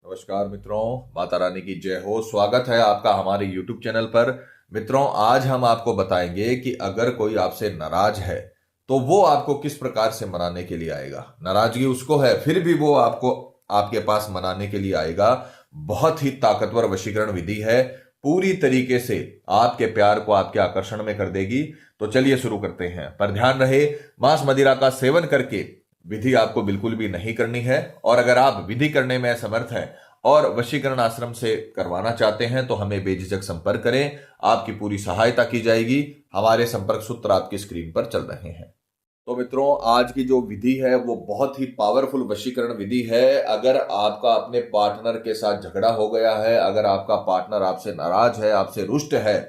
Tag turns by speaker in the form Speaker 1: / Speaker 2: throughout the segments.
Speaker 1: नमस्कार मित्रों, माता रानी की जय हो। स्वागत है आपका हमारे YouTube चैनल पर। मित्रों, आज हम आपको बताएंगे कि अगर कोई आपसे नाराज है तो वो आपको किस प्रकार से मनाने के लिए आएगा। नाराजगी उसको है, फिर भी वो आपको आपके पास मनाने के लिए आएगा। बहुत ही ताकतवर वशीकरण विधि है, पूरी तरीके से आपके प्यार को आपके आकर्षण में कर देगी। तो चलिए शुरू करते हैं, पर ध्यान रहे मांस मदिरा का सेवन करके विधि आपको बिल्कुल भी नहीं करनी है। और अगर आप विधि करने में असमर्थ हैं और वशीकरण आश्रम से करवाना चाहते हैं तो हमें बेझिझक संपर्क करें, आपकी पूरी सहायता की जाएगी। हमारे संपर्क सूत्र आपकी स्क्रीन पर चल रहे हैं। तो मित्रों, आज की जो विधि है वो बहुत ही पावरफुल वशीकरण विधि है। अगर आपका अपने पार्टनर के साथ झगड़ा हो गया है, अगर आपका पार्टनर आपसे नाराज है, आपसे रुष्ट है,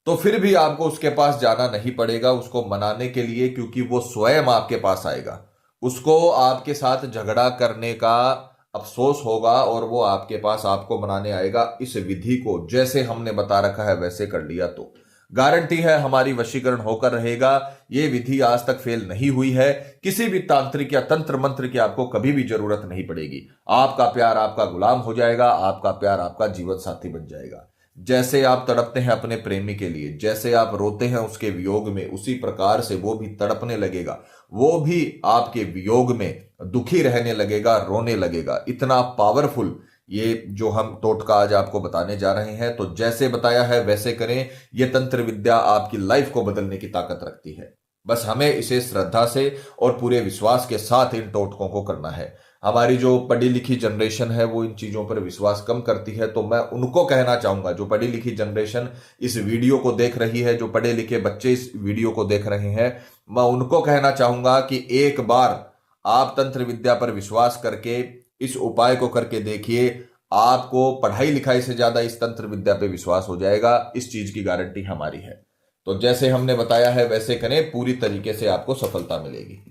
Speaker 1: तो फिर भी आपको उसके पास जाना नहीं पड़ेगा उसको मनाने के लिए, क्योंकि वो स्वयं आपके पास आएगा। उसको आपके साथ झगड़ा करने का अफसोस होगा और वो आपके पास आपको मनाने आएगा। इस विधि को जैसे हमने बता रखा है वैसे कर लिया तो गारंटी है हमारी वशीकरण होकर रहेगा। ये विधि आज तक फेल नहीं हुई है। किसी भी तांत्रिक या तंत्र मंत्र की आपको कभी भी जरूरत नहीं पड़ेगी। आपका प्यार आपका गुलाम हो जाएगा, आपका प्यार आपका जीवन साथी बन जाएगा। जैसे आप तड़पते हैं अपने प्रेमी के लिए, जैसे आप रोते हैं उसके वियोग में, उसी प्रकार से वो भी तड़पने लगेगा। वो भी आपके वियोग में दुखी रहने लगेगा, रोने लगेगा। इतना पावरफुल ये जो हम टोटका आज आपको बताने जा रहे हैं, तो जैसे बताया है वैसे करें। यह तंत्र विद्या आपकी लाइफ को बदलने की ताकत रखती है। बस हमें इसे श्रद्धा से और पूरे विश्वास के साथ इन टोटकों को करना है। हमारी जो पढ़ी लिखी जनरेशन है वो इन चीजों पर विश्वास कम करती है, तो मैं उनको कहना चाहूंगा, जो पढ़ी लिखी जनरेशन इस वीडियो को देख रही है, जो पढ़े लिखे बच्चे इस वीडियो को देख रहे हैं, मैं उनको कहना चाहूंगा कि एक बार आप तंत्र विद्या पर विश्वास करके इस उपाय को करके देखिए। आपको पढ़ाई लिखाई से ज्यादा इस तंत्र विद्या पे विश्वास हो जाएगा। इस चीज की गारंटी हमारी है। तो जैसे हमने बताया है वैसे करें, पूरी तरीके से आपको सफलता मिलेगी।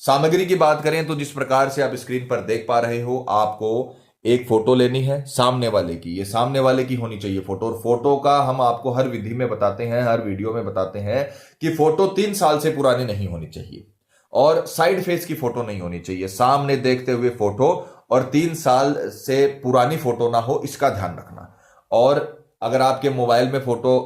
Speaker 1: सामग्री की बात करें तो जिस प्रकार से आप स्क्रीन पर देख पा रहे हो, आपको एक फोटो लेनी है सामने वाले की। ये सामने वाले की होनी चाहिए फोटो। और फोटो का हम आपको हर विधि में बताते हैं, हर वीडियो में बताते हैं कि फोटो 3 साल से पुरानी नहीं होनी चाहिए और साइड फेस की फोटो नहीं होनी चाहिए। सामने देखते हुए फोटो और 3 साल से पुरानी फोटो ना हो, इसका ध्यान रखना। और अगर आपके मोबाइल में फोटो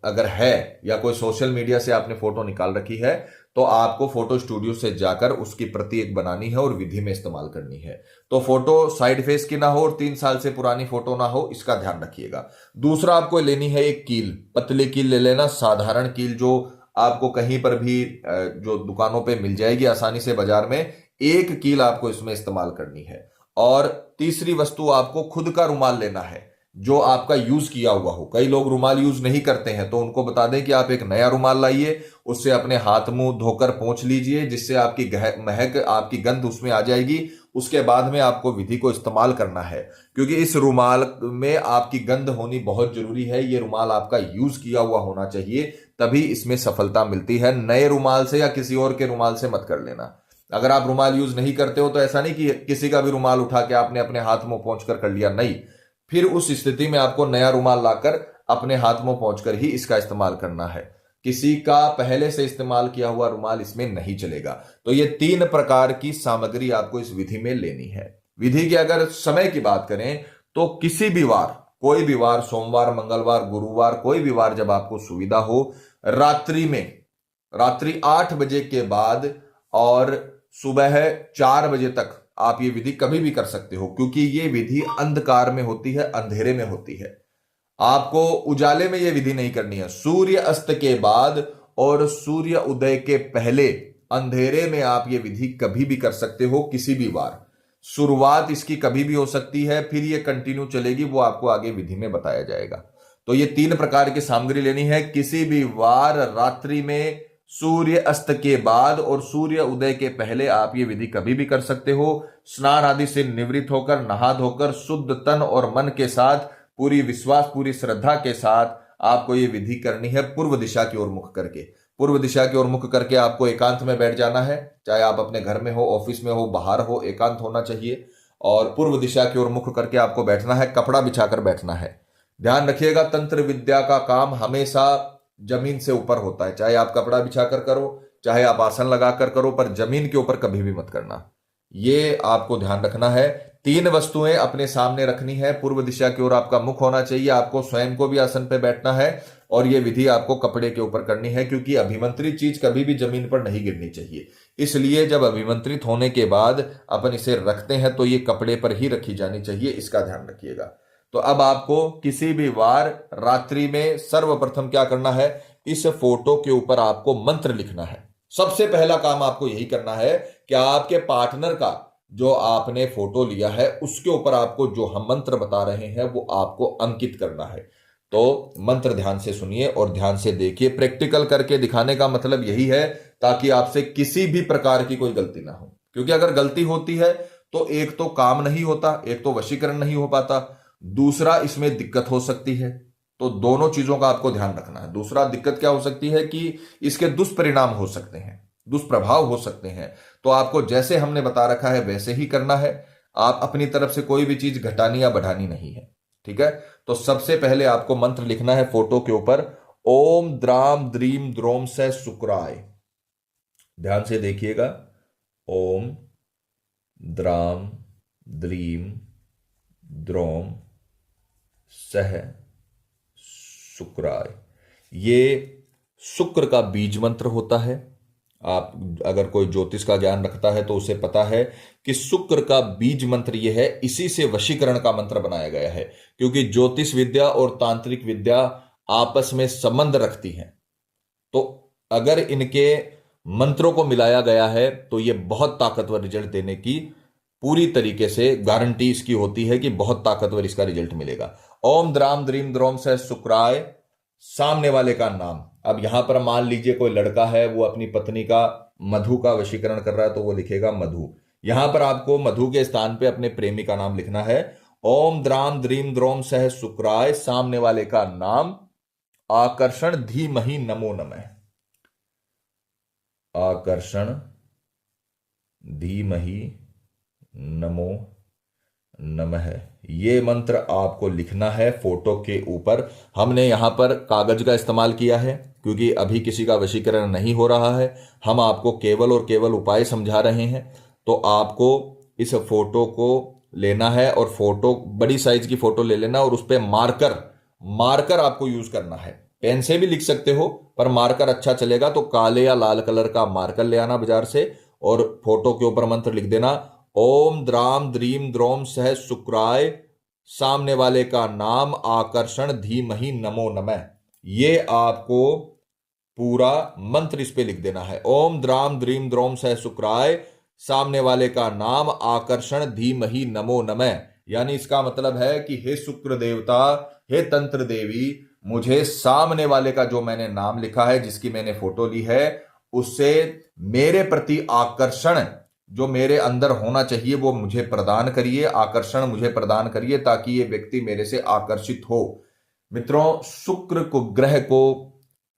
Speaker 1: अगर है या कोई सोशल मीडिया से आपने फोटो निकाल रखी है, तो आपको फोटो स्टूडियो से जाकर उसकी प्रति एक बनानी है और विधि में इस्तेमाल करनी है। तो फोटो साइड फेस की ना हो और 3 साल से पुरानी फोटो ना हो, इसका ध्यान रखिएगा। दूसरा, आपको लेनी है एक कील। पतली कील ले लेना, साधारण कील जो आपको कहीं पर भी जो दुकानों पे मिल जाएगी आसानी से बाजार में। एक कील आपको इसमें इस्तेमाल करनी है। और तीसरी वस्तु, आपको खुद का रुमाल लेना है जो आपका यूज किया हुआ हो। कई लोग रुमाल यूज नहीं करते हैं, तो उनको बता दें कि आप एक नया रुमाल लाइए, उससे अपने हाथ मुंह धोकर पोंछ लीजिए, जिससे आपकी महक, आपकी गंध उसमें आ जाएगी। उसके बाद में आपको विधि को इस्तेमाल करना है, क्योंकि इस रुमाल में आपकी गंध होनी बहुत जरूरी है। ये रुमाल आपका यूज किया हुआ होना चाहिए, तभी इसमें सफलता मिलती है। नए रुमाल से या किसी और के रुमाल से मत कर लेना। अगर आप रुमाल यूज नहीं करते हो तो ऐसा नहीं कि किसी का भी रुमाल उठा के आपने अपने हाथ मुंह पोंछ कर लिया, नहीं। फिर उस स्थिति में आपको नया रुमाल लाकर अपने हाथ मुंह पोंछकर ही इसका इस्तेमाल करना है। किसी का पहले से इस्तेमाल किया हुआ रुमाल इसमें नहीं चलेगा। तो ये 3 प्रकार की सामग्री आपको इस विधि में लेनी है। विधि के अगर समय की बात करें तो किसी भी वार, कोई भी वार, सोमवार, मंगलवार, गुरुवार, कोई भी वार जब आपको सुविधा हो, रात्रि में, रात्रि 8 बजे के बाद और सुबह 4 बजे तक आप ये विधि कभी भी कर सकते हो, क्योंकि ये विधि अंधकार में होती है, अंधेरे में होती है। आपको उजाले में ये विधि नहीं करनी है। सूर्य अस्त के बाद और सूर्य उदय के पहले अंधेरे में आप ये विधि कभी भी कर सकते हो, किसी भी वार। शुरुआत इसकी कभी भी हो सकती है, फिर ये कंटिन्यू चलेगी, वो आपको आगे विधि में बताया जाएगा। तो ये 3 प्रकार की सामग्री लेनी है। किसी भी वार रात्रि में, सूर्य अस्त के बाद और सूर्य उदय के पहले आप ये विधि कभी भी कर सकते हो। स्नान आदि से निवृत्त होकर, नहा धोकर, शुद्ध तन और मन के साथ, पूरी विश्वास, पूरी श्रद्धा के साथ आपको ये विधि करनी है। पूर्व दिशा की ओर मुख करके, पूर्व दिशा की ओर मुख करके आपको एकांत में बैठ जाना है। चाहे आप अपने घर में हो, ऑफिस में हो, बाहर हो, एकांत होना चाहिए। और पूर्व दिशा की ओर मुख करके आपको बैठना है, कपड़ा बिछाकर बैठना है। ध्यान रखिएगा, तंत्र विद्या का काम हमेशा जमीन से ऊपर होता है। चाहे आप कपड़ा बिछाकर करो, चाहे आप आसन लगाकर करो, पर जमीन के ऊपर कभी भी मत करना। ये आपको ध्यान रखना है। 3 वस्तुएं अपने सामने रखनी है। पूर्व दिशा की ओर आपका मुख होना चाहिए। आपको स्वयं को भी आसन पर बैठना है और यह विधि आपको कपड़े के ऊपर करनी है, क्योंकि अभिमंत्रित चीज कभी भी जमीन पर नहीं गिरनी चाहिए। इसलिए जब अभिमंत्रित होने के बाद अपन इसे रखते हैं तो ये कपड़े पर ही रखी जानी चाहिए, इसका ध्यान रखिएगा। तो अब आपको किसी भी वार रात्रि में सर्वप्रथम क्या करना है, इस फोटो के ऊपर आपको मंत्र लिखना है। सबसे पहला काम आपको यही करना है कि आपके पार्टनर का जो आपने फोटो लिया है उसके ऊपर आपको जो हम मंत्र बता रहे हैं वो आपको अंकित करना है। तो मंत्र ध्यान से सुनिए और ध्यान से देखिए। प्रैक्टिकल करके दिखाने का मतलब यही है ताकि आपसे किसी भी प्रकार की कोई गलती ना हो, क्योंकि अगर गलती होती है तो एक तो काम नहीं होता, एक तो वशीकरण नहीं हो पाता, दूसरा इसमें दिक्कत हो सकती है। तो दोनों चीजों का आपको ध्यान रखना है। दूसरा दिक्कत क्या हो सकती है कि इसके दुष्परिणाम हो सकते हैं, दुष्प्रभाव हो सकते हैं। तो आपको जैसे हमने बता रखा है वैसे ही करना है। आप अपनी तरफ से कोई भी चीज घटानी या बढ़ानी नहीं है, ठीक है। तो सबसे पहले आपको मंत्र लिखना है फोटो के ऊपर, ओम द्राम द्रीम द्रोम से शुक्राय। ध्यान से देखिएगा, ओम द्राम द्रीम द्रोम सह शुक्राय। ये शुक्र का बीज मंत्र होता है। आप अगर कोई ज्योतिष का ज्ञान रखता है तो उसे पता है कि शुक्र का बीज मंत्र यह है, इसी से वशीकरण का मंत्र बनाया गया है, क्योंकि ज्योतिष विद्या और तांत्रिक विद्या आपस में संबंध रखती हैं। तो अगर इनके मंत्रों को मिलाया गया है तो यह बहुत ताकतवर रिजल्ट देने की पूरी तरीके से गारंटी इसकी होती है कि बहुत ताकतवर इसका रिजल्ट मिलेगा। ओम द्राम द्रीम द्रोम से शुक्राय, सामने वाले का नाम। अब यहां पर मान लीजिए कोई लड़का है, वो अपनी पत्नी का मधु का वशीकरण कर रहा है तो वो लिखेगा मधु। यहां पर आपको मधु के स्थान पे अपने प्रेमी का नाम लिखना है। ओम द्राम द्रीम द्रोम सह शुक्राय, सामने वाले का नाम आकर्षण धीमहि नमो नमः। आकर्षण धीमहि नमो नमः, ये मंत्र आपको लिखना है फोटो के ऊपर। हमने यहां पर कागज का इस्तेमाल किया है क्योंकि अभी किसी का वशीकरण नहीं हो रहा है। हम आपको केवल और केवल उपाय समझा रहे हैं। तो आपको इस फोटो को लेना है और फोटो बड़ी साइज की फोटो ले लेना और उस पर मार्कर आपको यूज करना है। पेन से भी लिख सकते हो पर मार्कर अच्छा चलेगा, तो काले या लाल कलर का मार्कर ले आना बाजार से और फोटो के ऊपर मंत्र लिख देना, ओम द्राम द्रीम द्रोम सह शुक्राय, सामने वाले का नाम आकर्षण धीमहि नमो नमः। ये आपको पूरा मंत्र इस पे लिख देना है। ओम द्राम द्रीम द्रोम सह शुक्राय, सामने वाले का नाम आकर्षण धीमहि नमो नमः। यानी इसका मतलब है कि हे शुक्र देवता, हे तंत्र देवी, मुझे सामने वाले का जो मैंने नाम लिखा है, जिसकी मैंने फोटो ली है, उससे मेरे प्रति आकर्षण जो मेरे अंदर होना चाहिए वो मुझे प्रदान करिए, आकर्षण मुझे प्रदान करिए ताकि ये व्यक्ति मेरे से आकर्षित हो। मित्रों, शुक्र को ग्रह को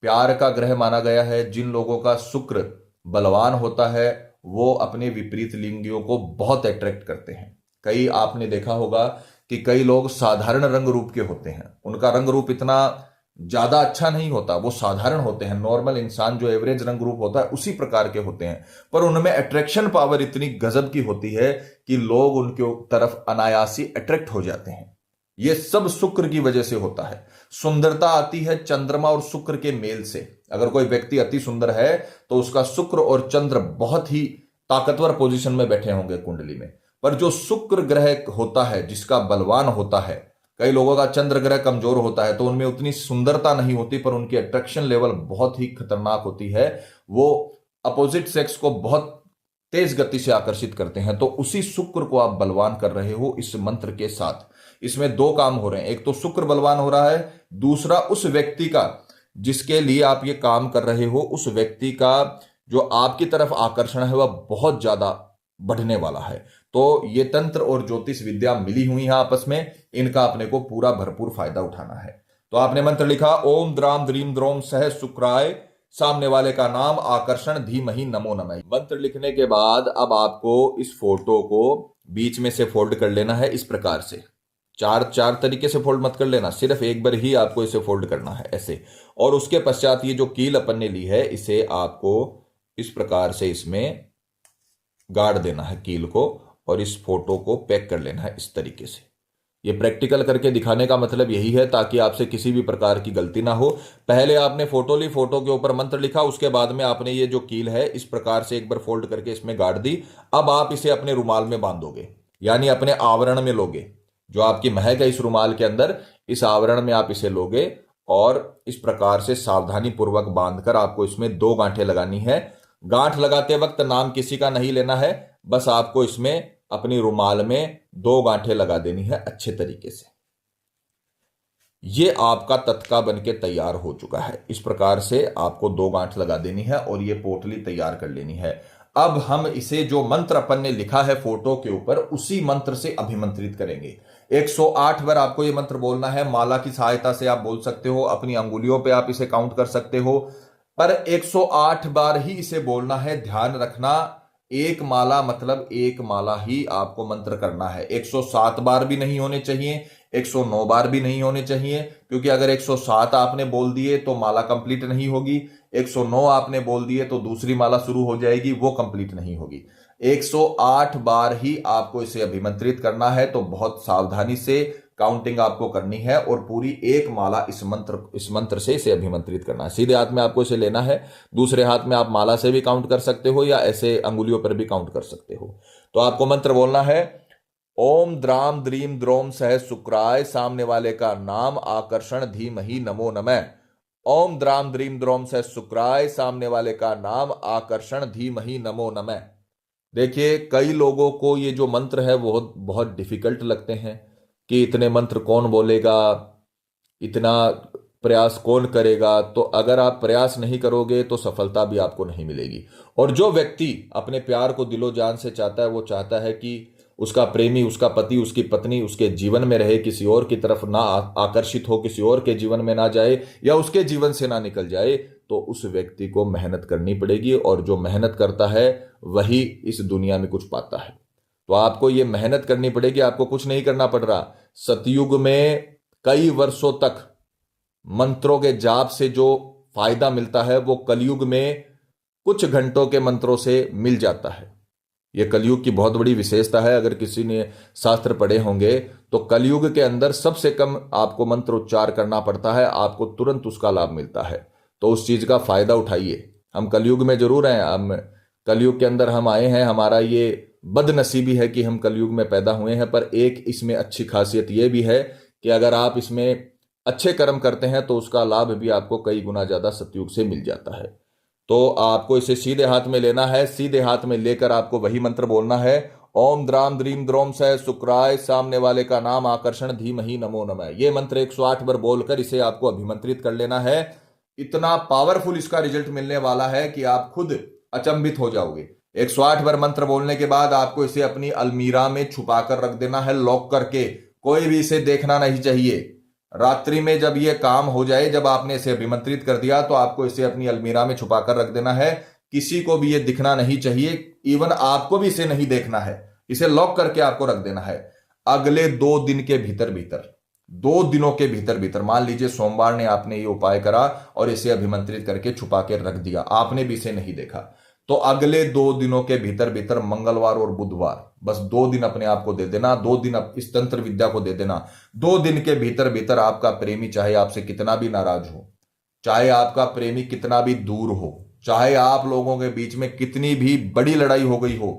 Speaker 1: प्यार का ग्रह माना गया है। जिन लोगों का शुक्र बलवान होता है वो अपने विपरीत लिंगियों को बहुत अट्रैक्ट करते हैं। कई आपने देखा होगा कि कई लोग साधारण रंग रूप के होते हैं, उनका रंग रूप इतना ज्यादा अच्छा नहीं होता, वो साधारण होते हैं, नॉर्मल इंसान जो एवरेज रंग रूप होता है उसी प्रकार के होते हैं, पर उनमें अट्रैक्शन पावर इतनी गजब की होती है कि लोग उनके तरफ अनायासी अट्रैक्ट हो जाते हैं। ये सब शुक्र की वजह से होता है। सुंदरता आती है चंद्रमा और शुक्र के मेल से। अगर कोई व्यक्ति अति सुंदर है तो उसका शुक्र और चंद्र बहुत ही ताकतवर पोजीशन में बैठे होंगे कुंडली में। पर जो शुक्र ग्रह होता है, जिसका बलवान होता है, कई लोगों का चंद्र ग्रह कमजोर होता है तो उनमें उतनी सुंदरता नहीं होती, पर उनकी अट्रैक्शन लेवल बहुत ही खतरनाक होती है। वो अपोजिट सेक्स को बहुत तेज गति से आकर्षित करते हैं। तो उसी शुक्र को आप बलवान कर रहे हो इस मंत्र के साथ। इसमें दो काम हो रहे हैं, एक तो शुक्र बलवान हो रहा है, दूसरा उस व्यक्ति का जिसके लिए आप ये काम कर रहे हो, उस व्यक्ति का जो आपकी तरफ आकर्षण है वह बहुत ज्यादा बढ़ने वाला है। तो ये तंत्र और ज्योतिष विद्या मिली हुई है आपस में, इनका अपने को पूरा भरपूर फायदा उठाना है। तो आपने मंत्र लिखा, ओम द्राम द्रीम द्रोम सह शुक्राय, सामने वाले का नाम आकर्षण धीमहि नमो नमः। मंत्र लिखने के बाद अब आपको इस फोटो को बीच में से फोल्ड कर लेना है इस प्रकार से। चार तरीके से फोल्ड मत कर लेना, सिर्फ एक बार ही आपको इसे फोल्ड करना है ऐसे। और उसके पश्चात ये जो कील अपन ने ली है इसे आपको इस प्रकार से इसमें गाड़ देना है कील को, और इस फोटो को पैक कर लेना है इस तरीके से। ये प्रैक्टिकल करके दिखाने का मतलब यही है ताकि आपसे किसी भी प्रकार की गलती ना हो। पहले आपने फोटो ली, फोटो के ऊपर मंत्र लिखा, उसके बाद में आपने ये जो कील है इस प्रकार से एक बार फोल्ड करके इसमें गाड़ दी। अब आप इसे अपने रुमाल में बांधोगे, यानी अपने आवरण में लोगे। जो आपकी महक है इस रुमाल के अंदर, इस आवरण में आप इसे लोगे और इस प्रकार से सावधानी पूर्वक बांधकर आपको इसमें 2 गांठें लगानी है। गांठ लगाते वक्त नाम किसी का नहीं लेना है, बस आपको इसमें अपनी रुमाल में 2 गांठें लगा देनी है अच्छे तरीके से। ये आपका तत्का बनके तैयार हो चुका है। इस प्रकार से आपको 2 गांठ लगा देनी है और ये पोटली तैयार कर लेनी है। अब हम इसे जो मंत्र अपन ने लिखा है फोटो के ऊपर, उसी मंत्र से अभिमंत्रित करेंगे। 108 बार आपको ये मंत्र बोलना है। माला की सहायता से आप बोल सकते हो, अपनी अंगुलियों पे आप इसे काउंट कर सकते हो, पर 108 बार ही इसे बोलना है। ध्यान रखना, एक माला मतलब एक माला ही आपको मंत्र करना है। 107 बार भी नहीं होने चाहिए, 109 बार भी नहीं होने चाहिए, क्योंकि अगर 107 आपने बोल दिए तो माला कंप्लीट नहीं होगी, 109 आपने बोल दिए तो दूसरी माला शुरू हो जाएगी, वो कंप्लीट नहीं होगी। 108 बार ही आपको इसे अभिमंत्रित करना है। तो बहुत सावधानी से काउंटिंग आपको करनी है और पूरी एक माला इस मंत्र से इसे अभिमंत्रित करना है। सीधे हाथ में आपको इसे लेना है, दूसरे हाथ में आप माला से भी काउंट कर सकते हो या ऐसे अंगुलियों पर भी काउंट कर सकते हो। तो आपको मंत्र बोलना है, ओम द्राम द्रीम द्रोम सह शुक्राय, सामने वाले का नाम आकर्षण धीमहि नमो नमः। ओम द्राम द्रीम द्रोम सह शुक्राय, सामने वाले का नाम आकर्षण धीमहि नमो नमः। देखिए, कई लोगों को ये जो मंत्र है वो बहुत डिफिकल्ट लगते हैं कि इतने मंत्र कौन बोलेगा, इतना प्रयास कौन करेगा। तो अगर आप प्रयास नहीं करोगे तो सफलता भी आपको नहीं मिलेगी। और जो व्यक्ति अपने प्यार को दिलो जान से चाहता है, वो चाहता है कि उसका प्रेमी, उसका पति, उसकी पत्नी उसके जीवन में रहे, किसी और की तरफ ना आकर्षित हो, किसी और के जीवन में ना जाए या उसके जीवन से ना निकल जाए, तो उस व्यक्ति को मेहनत करनी पड़ेगी। और जो मेहनत करता है वही इस दुनिया में कुछ पाता है। तो आपको ये मेहनत करनी पड़ेगी, आपको कुछ नहीं करना पड़ रहा। सतयुग में कई वर्षों तक मंत्रों के जाप से जो फायदा मिलता है वो कलयुग में कुछ घंटों के मंत्रों से मिल जाता है। यह कलयुग की बहुत बड़ी विशेषता है। अगर किसी ने शास्त्र पढ़े होंगे तो कलयुग के अंदर सबसे कम आपको मंत्र उच्चार करना पड़ता है, आपको तुरंत उसका लाभ मिलता है। तो उस चीज का फायदा उठाइए। हम कलयुग में जरूर हैं, हम कलयुग के अंदर हम आए हैं, हमारा ये बदनसीबी है कि हम कलयुग में पैदा हुए हैं। पर एक इसमें अच्छी खासियत यह भी है कि अगर आप इसमें अच्छे कर्म करते हैं तो उसका लाभ भी आपको कई गुना ज्यादा सतयुग से मिल जाता है। तो आपको इसे सीधे हाथ में लेना है। सीधे हाथ में लेकर आपको वही मंत्र बोलना है, ओम द्राम द्रीम द्रोम सह शुक्राय, सामने वाले का नाम आकर्षण धीमहि नमो नमः। ये मंत्र 108 बार बोलकर इसे आपको अभिमंत्रित कर लेना है। इतना पावरफुल इसका रिजल्ट मिलने वाला है कि आप खुद अचंभित हो जाओगे। 108 बार मंत्र बोलने के बाद आपको इसे अपनी अलमीरा में छुपा कर रख देना है, लॉक करके। कोई भी इसे देखना नहीं चाहिए। रात्रि में जब यह काम हो जाए, जब आपने इसे अभिमंत्रित कर दिया, तो आपको इसे अपनी अलमीरा में छुपा कर रख देना है। किसी को भी यह दिखना नहीं चाहिए, इवन आपको भी इसे नहीं देखना है। इसे लॉक करके आपको रख देना है। अगले 2 दिन के भीतर भीतर, 2 दिनों के भीतर भीतर, मान लीजिए सोमवार ने आपने ये उपाय करा और इसे अभिमंत्रित करके छुपा के रख दिया, आपने भी इसे नहीं देखा, तो अगले 2 दिनों के भीतर भीतर, मंगलवार और बुधवार, बस 2 दिन अपने आप को दे देना, 2 दिन इस तंत्र विद्या को दे देना। 2 दिन के भीतर भीतर आपका प्रेमी चाहे आपसे कितना भी नाराज हो, चाहे आपका प्रेमी कितना भी दूर हो, चाहे आप लोगों के बीच में कितनी भी बड़ी लड़ाई हो गई हो,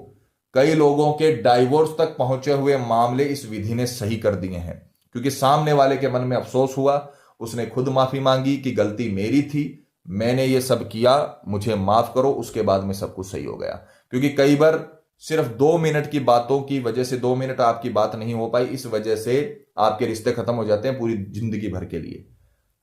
Speaker 1: कई लोगों के डाइवोर्स तक पहुंचे हुए मामले इस विधि ने सही कर दिए हैं। क्योंकि सामने वाले के मन में अफसोस हुआ, उसने खुद माफी मांगी कि गलती मेरी थी, मैंने ये सब किया, मुझे माफ करो, उसके बाद में सब कुछ सही हो गया। क्योंकि कई बार सिर्फ 2 मिनट की बातों की वजह से, 2 मिनट आपकी बात नहीं हो पाई, इस वजह से आपके रिश्ते खत्म हो जाते हैं पूरी जिंदगी भर के लिए।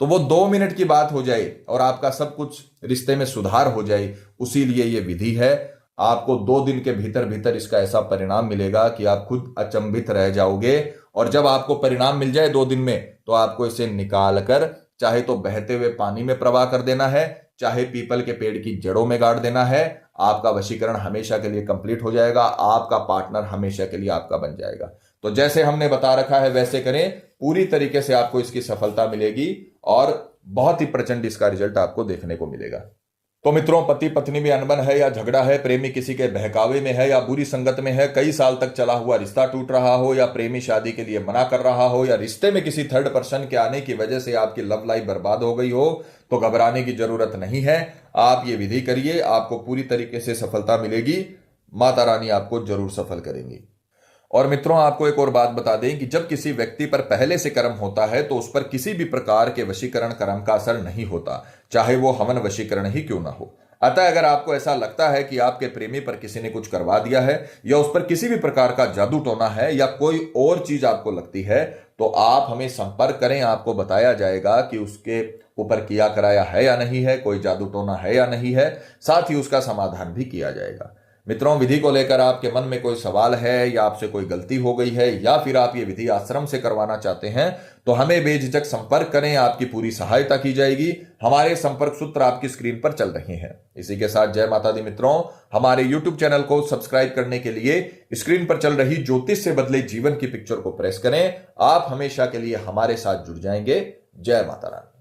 Speaker 1: तो वो 2 मिनट की बात हो जाए और आपका सब कुछ रिश्ते में सुधार हो जाए, उसी लिए ये विधि है। आपको 2 दिन के भीतर भीतर इसका ऐसा परिणाम मिलेगा कि आप खुद अचंभित रह जाओगे। और जब आपको परिणाम मिल जाए 2 दिन में, तो आपको इसे निकाल कर चाहे तो बहते हुए पानी में प्रवाह कर देना है, चाहे पीपल के पेड़ की जड़ों में गाड़ देना है। आपका वशीकरण हमेशा के लिए कंप्लीट हो जाएगा, आपका पार्टनर हमेशा के लिए आपका बन जाएगा। तो जैसे हमने बता रखा है वैसे करें, पूरी तरीके से आपको इसकी सफलता मिलेगी और बहुत ही प्रचंड इसका रिजल्ट आपको देखने को मिलेगा। तो मित्रों, पति पत्नी में अनबन है या झगड़ा है, प्रेमी किसी के बहकावे में है या बुरी संगत में है, कई साल तक चला हुआ रिश्ता टूट रहा हो या प्रेमी शादी के लिए मना कर रहा हो या रिश्ते में किसी थर्ड पर्सन के आने की वजह से आपकी लव लाइफ बर्बाद हो गई हो, तो घबराने की जरूरत नहीं है। आप ये विधि करिए, आपको पूरी तरीके से सफलता मिलेगी। माता रानी आपको जरूर सफल करेंगी। और मित्रों, आपको एक और बात बता दें कि जब किसी व्यक्ति पर पहले से कर्म होता है तो उस पर किसी भी प्रकार के वशीकरण कर्म का असर नहीं होता, चाहे वो हवन वशीकरण ही क्यों ना हो। अतः अगर आपको ऐसा लगता है कि आपके प्रेमी पर किसी ने कुछ करवा दिया है या उस पर किसी भी प्रकार का जादू टोना है या कोई और चीज आपको लगती है, तो आप हमें संपर्क करें। आपको बताया जाएगा कि उसके ऊपर किया कराया है या नहीं है, कोई जादू टोना है या नहीं है, साथ ही उसका समाधान भी किया जाएगा। मित्रों, विधि को लेकर आपके मन में कोई सवाल है या आपसे कोई गलती हो गई है या फिर आप ये विधि आश्रम से करवाना चाहते हैं, तो हमें बेझिझक संपर्क करें। आपकी पूरी सहायता की जाएगी। हमारे संपर्क सूत्र आपकी स्क्रीन पर चल रहे हैं। इसी के साथ जय माता दी मित्रों। हमारे YouTube चैनल को सब्सक्राइब करने के लिए स्क्रीन पर चल रही ज्योतिष से बदले जीवन की पिक्चर को प्रेस करें। आप हमेशा के लिए हमारे साथ जुड़ जाएंगे। जय माता रानी।